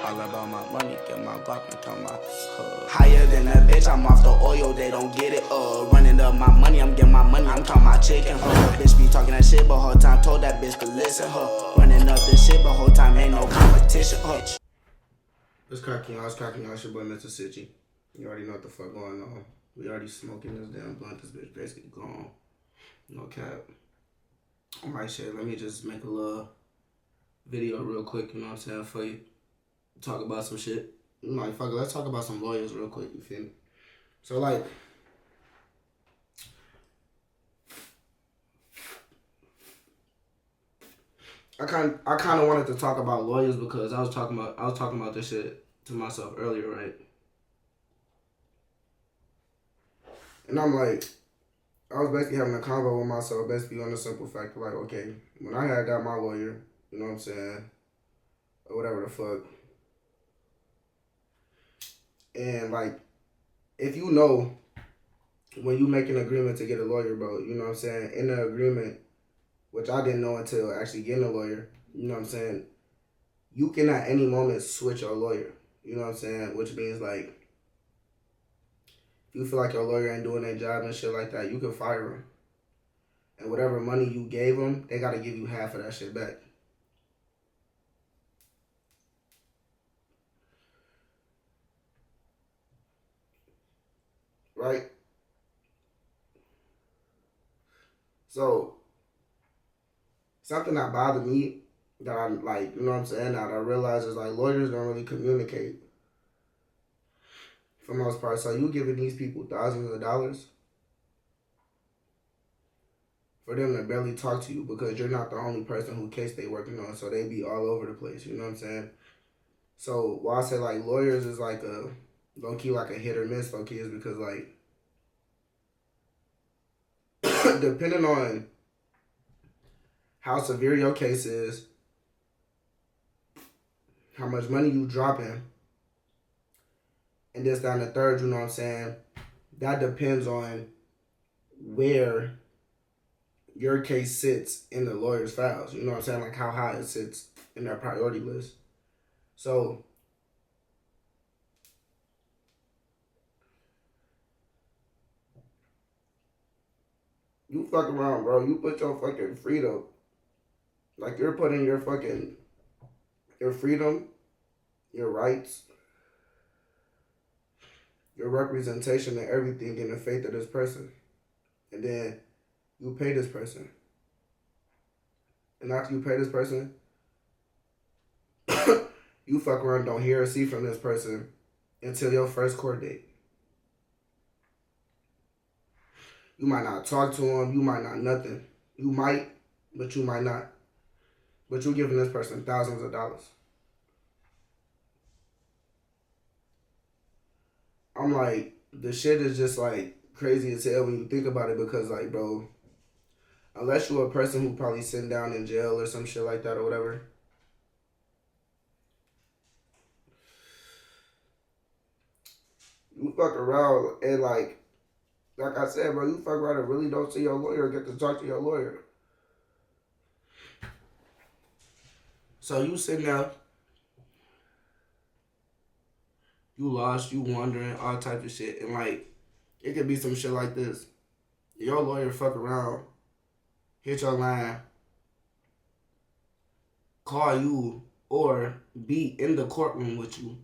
All about my money, get my guap and turn my higher than a bitch, I'm off the oil, they don't get it. Running up my money, I'm getting my money, I'm talking my chicken. Bitch be talking that shit, but whole time told that bitch to listen. Running up this shit, but whole time ain't no competition. It's cracking y'all, it's your boy Mr. Sitcho. You already know what the fuck going on. We already smoking this damn blunt, this bitch basically gone. No cap. Alright, shit, let me just make a little video real quick, you know what I'm saying, for you. Talk about some shit. Like, fuck it, let's talk about some lawyers real quick, you feel me? So, like, I kind of wanted to talk about lawyers because I was talking about this shit to myself earlier, right? And I'm like, I was basically having a convo with myself, basically on the simple fact of like, okay, when I had got my lawyer, you know what I'm saying, or whatever the fuck, and like, if you know, when you make an agreement to get a lawyer, bro, you know what I'm saying, in the agreement, which I didn't know until actually getting a lawyer, you know what I'm saying, you can at any moment switch your lawyer, you know what I'm saying, which means like, if you feel like your lawyer ain't doing their job and shit like that, you can fire them. And whatever money you gave them, they got to give you half of that shit back. Right? So, something that bothered me, that I like, you know what I'm saying, that I realized is like lawyers don't really communicate for the most part. So you giving these people thousands of dollars for them to barely talk to you because you're not the only person who case they working on, so they be all over the place, you know what I'm saying? So why I say like lawyers is like a low key like a hit or miss low key is because like depending on how severe your case is, how much money you dropping, and this down the third, you know what I'm saying, that depends on where your case sits in the lawyer's files. You know what I'm saying? Like how high it sits in their priority list. So you fuck around, bro. You put your fucking freedom, like you're putting your fucking, your freedom, your rights, your representation and everything in the faith of this person. And then you pay this person. And after you pay this person, you fuck around, don't hear or see from this person until your first court date. You might not talk to him. You might not nothing. You might, but you might not. But you're giving this person thousands of dollars. I'm like, the shit is just like crazy as hell when you think about it because like, bro, unless you're a person who probably sitting down in jail or some shit like that or whatever, you fuck around and like I said, bro, you fuck around and really don't see your lawyer or get to talk to your lawyer. So you sitting there, you lost, you wondering, all types of shit. And like, it could be some shit like this. Your lawyer fuck around, hit your line, call you, or be in the courtroom with you.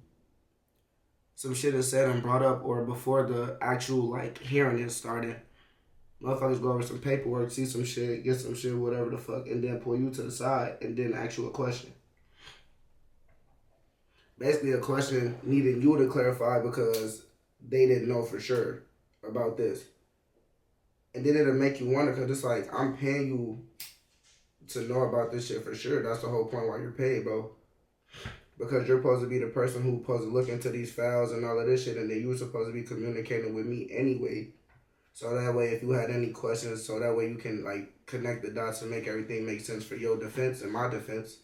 Some shit is said and brought up, or before the actual like hearing is started. Motherfuckers go over some paperwork, see some shit, get some shit, whatever the fuck, and then pull you to the side and then ask you a question. Basically a question needing you to clarify because they didn't know for sure about this. And then it'll make you wonder because it's like, I'm paying you to know about this shit for sure. That's the whole point why you're paid, bro. Because you're supposed to be the person who's supposed to look into these files and all of this shit, and then you're supposed to be communicating with me anyway. So that way, if you had any questions, so that way you can like connect the dots and make everything make sense for your defense and my defense.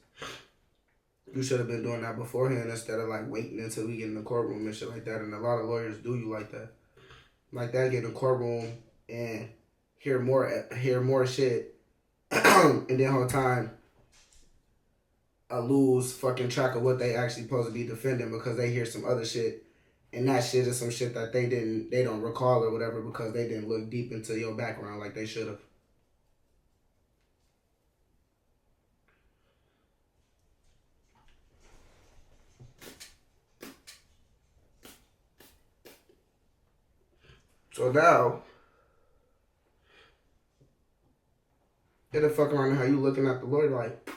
You should have been doing that beforehand instead of like waiting until we get in the courtroom and shit like that. And a lot of lawyers do you like that. Like that, get in the courtroom and hear more shit, and then whole time lose fucking track of what they actually supposed to be defending because they hear some other shit, and that shit is some shit that they don't recall or whatever because they didn't look deep into your background like they should have. So now, it'll fuck around how you looking at the lawyer like,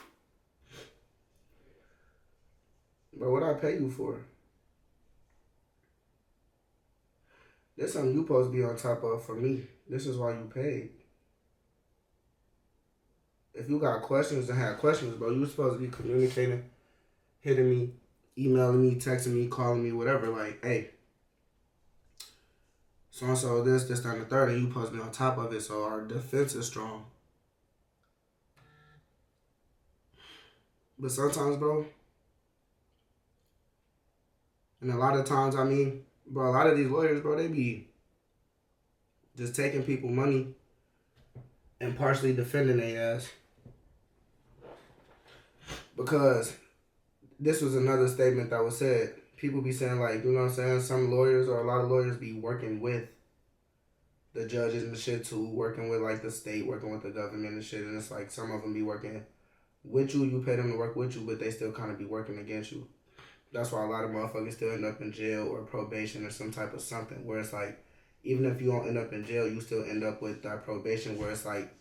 bro, what I pay you for? This something you supposed to be on top of for me. This is why you paid. If you got questions and have questions, bro, you supposed to be communicating, hitting me, emailing me, texting me, calling me, whatever. Like, hey, so-and-so this, that, and the third, and you supposed to be on top of it so our defense is strong. But sometimes, bro, and a lot of times, I mean, bro, a lot of these lawyers, bro, they be just taking people money and partially defending their ass. Because this was another statement that was said. People be saying, like, you know what I'm saying? Some lawyers or a lot of lawyers be working with the judges and the shit too, working with, like, the state, working with the government and shit. And it's like some of them be working with you. You pay them to work with you, but they still kind of be working against you. That's why a lot of motherfuckers still end up in jail or probation or some type of something. Where it's like, even if you don't end up in jail, you still end up with that probation where it's like,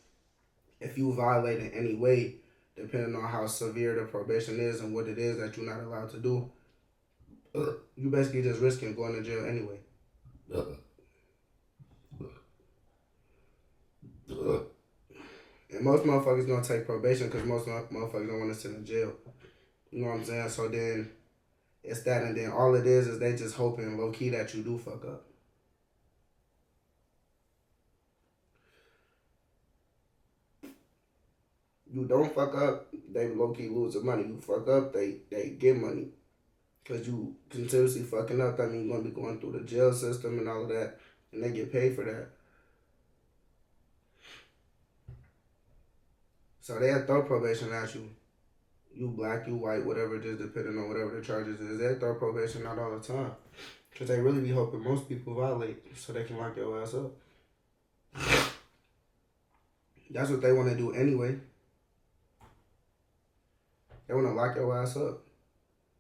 if you violate in any way, depending on how severe the probation is and what it is that you're not allowed to do, you basically just risking going to jail anyway. And most motherfuckers gonna take probation because most motherfuckers don't want to sit in jail. You know what I'm saying? So then it's that, and then all it is they just hoping low key that you do fuck up. You don't fuck up, they low key lose the money. You fuck up, they get money. Because you continuously fucking up, that means you're going to be going through the jail system and all of that, and they get paid for that. So they'll throw probation at you. You black, you white, whatever it is, depending on whatever the charges is. They'll throw probation out all the time. Because they really be hoping most people violate so they can lock your ass up. That's what they want to do anyway. They want to lock your ass up.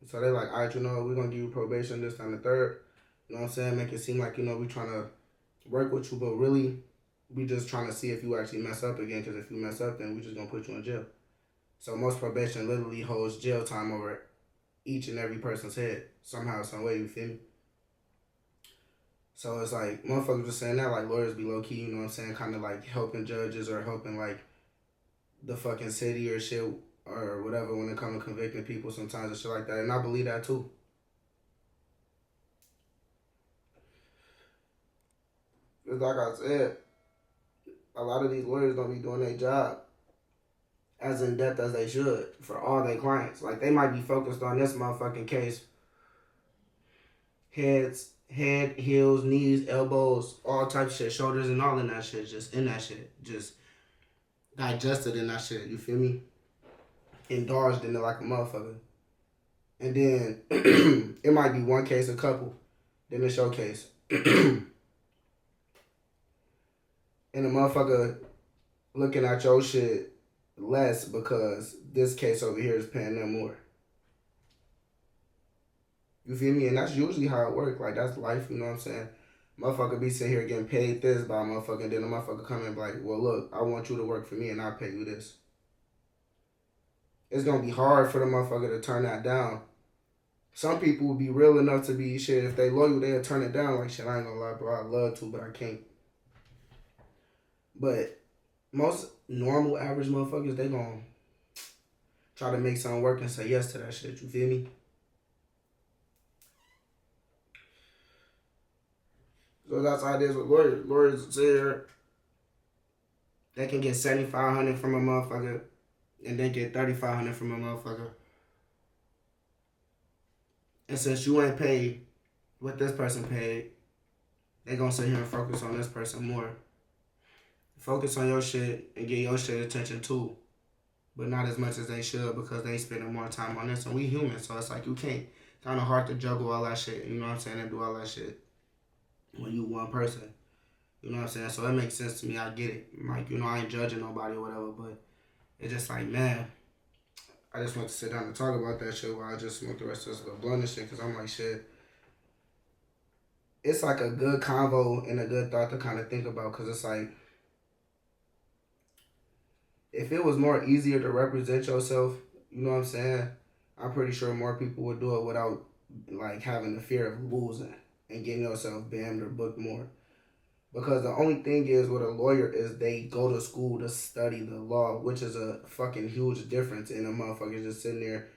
So they like, all right, you know, we're going to give you probation this time, the third. You know what I'm saying? Make it seem like, you know, we trying to work with you, but really, we just trying to see if you actually mess up again, because if you mess up, then we just going to put you in jail. So most probation literally holds jail time over each and every person's head, somehow, some way, you feel me? So it's like, motherfuckers just saying that, like, lawyers be low-key, you know what I'm saying, kind of like helping judges or helping, like, the fucking city or shit, or whatever when it comes to convicting people sometimes and shit like that. And I believe that too. Because like I said, a lot of these lawyers don't be doing their job as in depth as they should for all their clients. Like, they might be focused on this motherfucking case. Head, heels, knees, elbows, all type of shit, shoulders and all in that shit, just in that shit. Just digested in that shit, you feel me? Indulged in it like a motherfucker. And then it might be one case, a couple. Then it's your case. And the motherfucker looking at your shit less because this case over here is paying them more. You feel me? And that's usually how it works. Like, that's life, you know what I'm saying? Motherfucker be sitting here getting paid this by a motherfucker, and then the motherfucker come in and be like, well, look, I want you to work for me and I'll pay you this. It's going to be hard for the motherfucker to turn that down. Some people will be real enough to be, shit, if they loyal, they'll turn it down. Like, shit, I ain't gonna lie, bro, I'd love to, but I can't. But most normal, average motherfuckers, they gonna try to make something work and say yes to that shit, you feel me? So that's how it is with lawyers. Lawyers sit here, they can get $7,500 from a motherfucker and then get $3,500 from a motherfucker. And since you ain't paid what this person paid, they gonna sit here and focus on this person more. Focus on your shit and get your shit attention too. but not as much as they should because they spending more time on this. And we human, so it's like you can't, kind of hard to juggle all that shit, you know what I'm saying, and do all that shit when you one person. You know what I'm saying? So it makes sense to me. I get it. Like, you know, I ain't judging nobody or whatever, but it's just like, man, I just want to sit down and talk about that shit while I just smoke the rest of this little blunt and shit, because I'm like, shit, it's like a good convo and a good thought to kind of think about, because it's like, if it was more easier to represent yourself, you know what I'm saying, I'm pretty sure more people would do it without, like, having the fear of losing and getting yourself banned or booked more. Because the only thing is with a lawyer is they go to school to study the law, which is a fucking huge difference in a motherfucker just sitting there,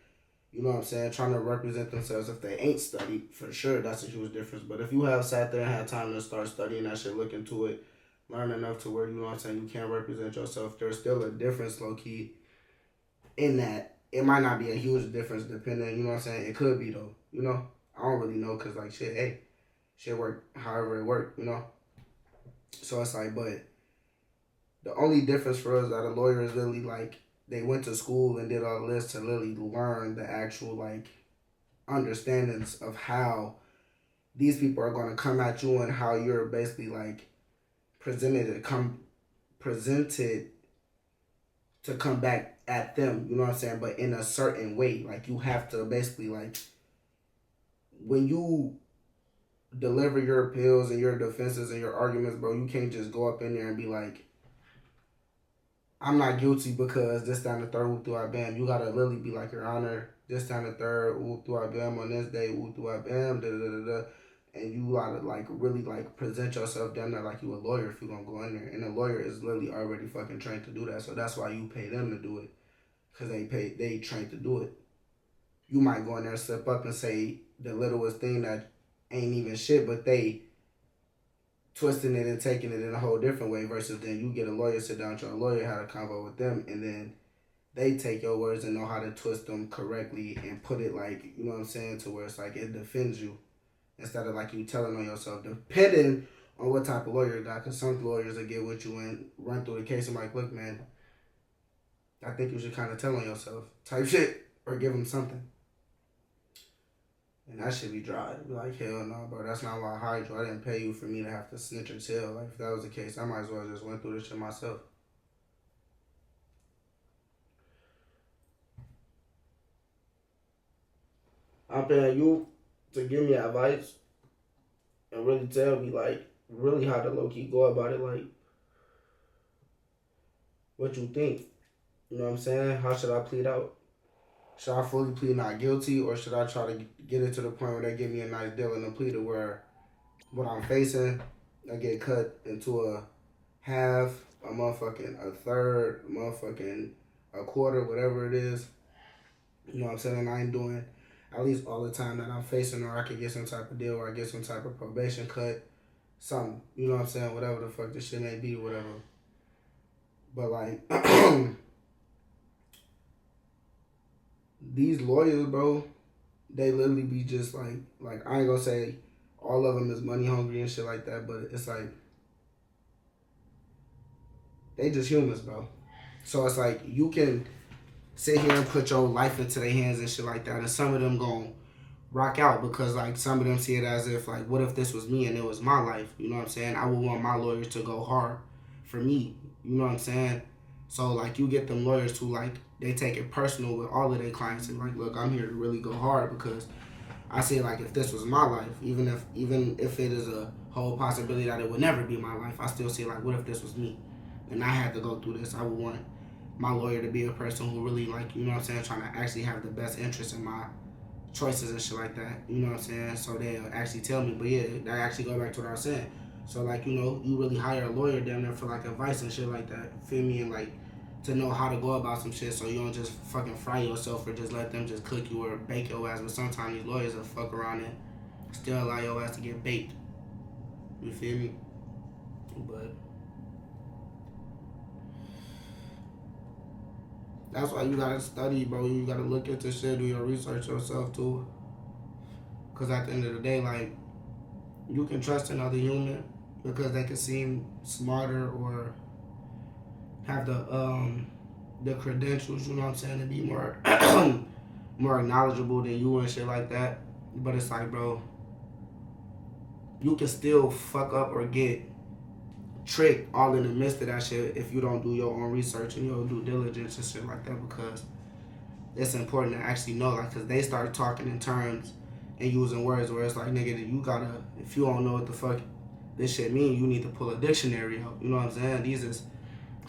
you know what I'm saying, trying to represent themselves. If they ain't studied, for sure, that's a huge difference. But if you have sat there and had time to start studying that shit, look into it, learn enough to where, you know what I'm saying, you can't represent yourself, there's still a difference, low-key, in that. It might not be a huge difference depending, you know what I'm saying, it could be, though, you know. I don't really know, because, like, shit, hey, shit work however it work, you know. So it's like, but the only difference for us that a lawyer is literally like, they went to school and did all this to literally learn the actual, like, understandings of how these people are going to come at you and how you're basically, like, presented to come back at them, you know what I'm saying, but in a certain way. Like, you have to basically, like, when you deliver your appeals and your defenses and your arguments, bro, you can't just go up in there and be like, I'm not guilty because this, down the third, ooh, through I bam. You gotta literally be like, Your Honor, this, down the third, ooh, through I bam, on this day, ooh, through I bam, da da da da. And you gotta, like, really, like, present yourself down there like you a lawyer if you gonna go in there. And a lawyer is literally already fucking trained to do that. So that's why you pay them to do it, because they trained to do it. You might go in there and slip up and say the littlest thing that ain't even shit, but they twisting it and taking it in a whole different way, versus then you get a lawyer, sit down with your lawyer, have a convo with them, and then they take your words and know how to twist them correctly and put it, like, you know what I'm saying, to where it's like it defends you instead of like you telling on yourself, depending on what type of lawyer you got, because some lawyers will get with you and run through the case and like, look, man, I think you should kind of tell on yourself type shit, or give them something. And that should be dry. Be like, hell no, bro. That's not why I hired you. I didn't pay you for me to have to snitch or tell. Like, if that was the case, I might as well just went through this shit myself. I'm paying you to give me advice and really tell me, like, really how to low-key go about it. Like, what you think. You know what I'm saying? How should I plead out? Should I fully plead not guilty, or should I try to get it to the point where they give me a nice deal in the plea to where what I'm facing, I get cut into a half, a motherfucking a third, motherfucking a quarter, whatever it is. You know what I'm saying? And I ain't doing at least all the time that I'm facing, or I could get some type of deal, or I get some type of probation cut, something. You know what I'm saying? Whatever the fuck this shit may be, whatever. But like, these lawyers, bro, they literally be just like I ain't gonna say all of them is money hungry and shit like that, but it's like, they just humans, bro. So it's like, you can sit here and put your life into their hands and shit like that, and some of them gon' rock out because, like, some of them see it as if, like, what if this was me and it was my life? You know what I'm saying? I would want my lawyers to go hard for me. You know what I'm saying? So, like, you get them lawyers who, like, they take it personal with all of their clients and, like, look, I'm here to really go hard because I say, like, if this was my life, even if it is a whole possibility that it would never be my life, I still say, like, what if this was me and I had to go through this? I would want my lawyer to be a person who really, like, you know what I'm saying, trying to actually have the best interest in my choices and shit like that. You know what I'm saying? So they'll actually tell me. But yeah, that actually go back to what I was saying. So, like, you know, you really hire a lawyer down there for, like, advice and shit like that. Feel me? And, like, to know how to go about some shit so you don't just fucking fry yourself or just let them just cook you or bake your ass. But sometimes these lawyers will fuck around and still allow your ass to get baked. You feel me? But that's why you gotta study, bro. You gotta look at this shit, do your research yourself, too. Because at the end of the day, like, you can trust another human because they can seem smarter or have the the credentials, you know what I'm saying, to be more more knowledgeable than you and shit like that. But it's like, bro, you can still fuck up or get tricked all in the midst of that shit if you don't do your own research and your due diligence and shit like that, because it's important to actually know, like, because they start talking in terms and using words where it's like, nigga, you gotta, if you don't know what the fuck this shit mean, you need to pull a dictionary out. You know what I'm saying? These is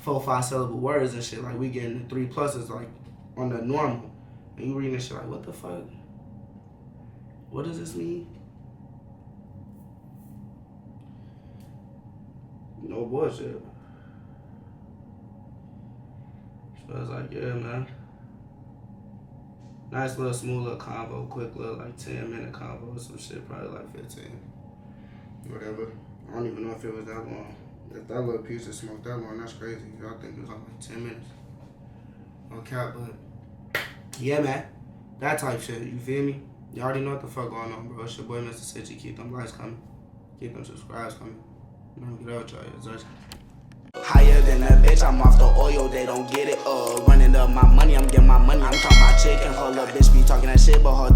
4-5 syllable words and shit. Like, we getting the 3+s like on the normal. And you reading this shit like, what the fuck? What does this mean? No bullshit. So it's like, yeah, man. Nice little smooth little convo, quick little like 10-minute convo or some shit, probably like 15. Whatever. I don't even know if it was that long. If that little piece of smoke that long, that's crazy. Y'all think it was like 10 minutes. On cap, but yeah, man. That type shit, you feel me? You already know what the fuck going on, bro. It's your boy, Mr. Sitcho. Keep them likes coming. Keep them subscribes coming. You know, get out, y'all. Higher than a bitch, I'm off the oil, they don't get it. Running up my money, I'm getting my money. I'm talking about chicken, hold up, bitch be talking that shit, but hold